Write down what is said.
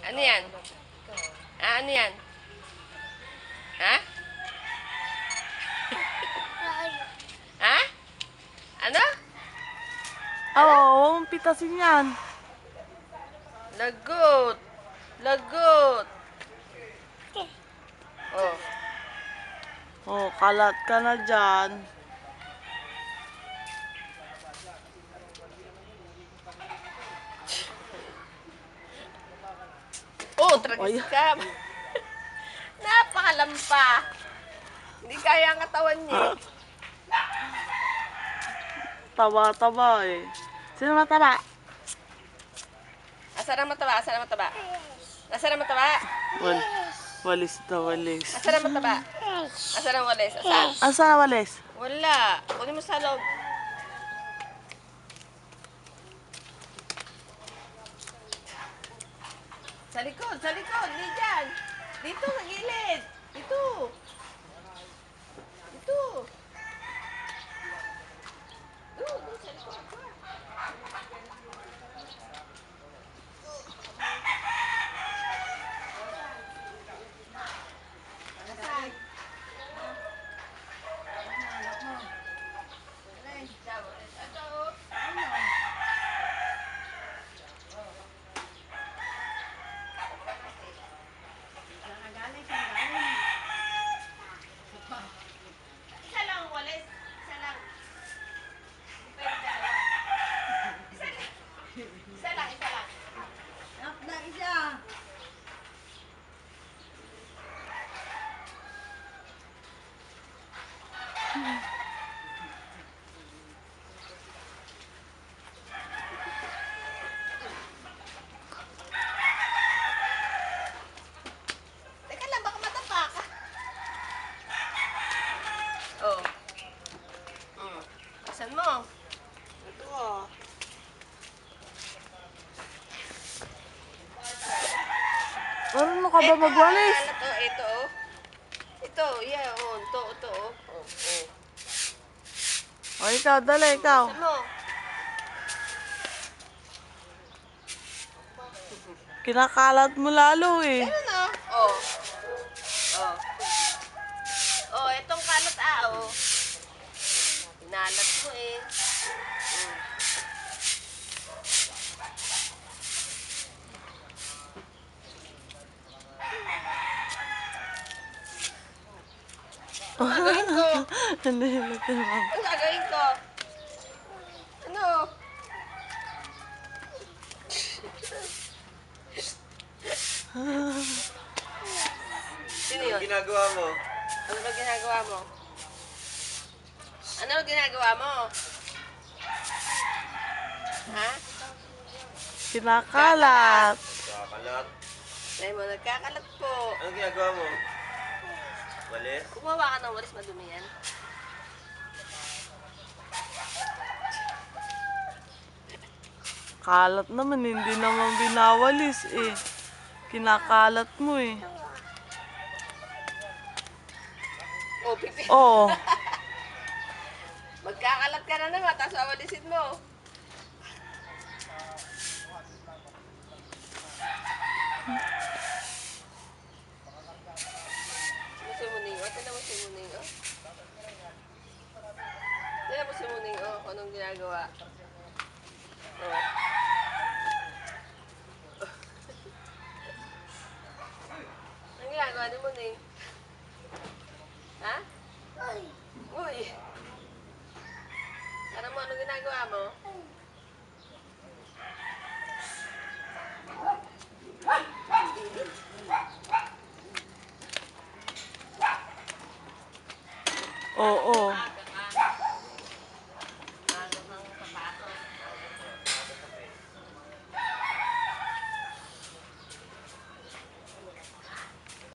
Ano yan? Ano yan? Ha? Ha? Ano? Oo, pitasin yan. Lagot. Lagot. Oh. Oh, kalat ka na dyan. Oh, Ay. tragis ka. Napakalampa. Hindi kaya ang katawan niya eh. Taba-taba eh. Sino mataba? Asa na mataba? Asa na mataba? Asa na mataba? Walis na walis. Asa na mataba? Asa na walis? Asa? Asa na walis? Wala. Kunin mo sa loob. Sa likod, sa likod. Hindi dyan. Dito, sa gilid. Dito. Dito. Doon, sa likod. Isa lang, walis. Isa lang. Pwede dalawa. Isa lang. Isa lang, isa lang. Teka lang, baka matapa ka. Oh. Saan mo? Ito ah. Marunong ka ba magwalis? Ito, ito, oh. Ito, yeah, oh. Ito, ito, oh. Oh, oh. O ikaw, dali ikaw. Saan mo? Kinakalat mo lalo eh. Ano na? Oh. Oh. Oh, itong kalat oh. Pinalat ko eh. Ano gagawin ko? Hindi, hindi naman. Ano gagawin ko? Ano? Sino yun? Ginagawa mo? Ano ba ginagawa mo? Ano ba ginagawa mo? Ha? Kinakalat. Kakalat. Dahil mo, nagkakalat po. Ano ginagawa mo? Walis? Kumawa ka ng walis, madumi yan. Kalat naman, hindi naman binawalis eh. Kinakalat mo eh. Oh, pipi. Oo. Magkakalat ka na naman, tapos awalisin mo. Sumuning, oh. Tignan mo sumuning, oh. Tignan mo sumuning, oh. Kung anong ginagawa. Oh. Anong ginagawa ni Muning? Ha? Uy! Ano mo, anong ginagawa mo? Oo.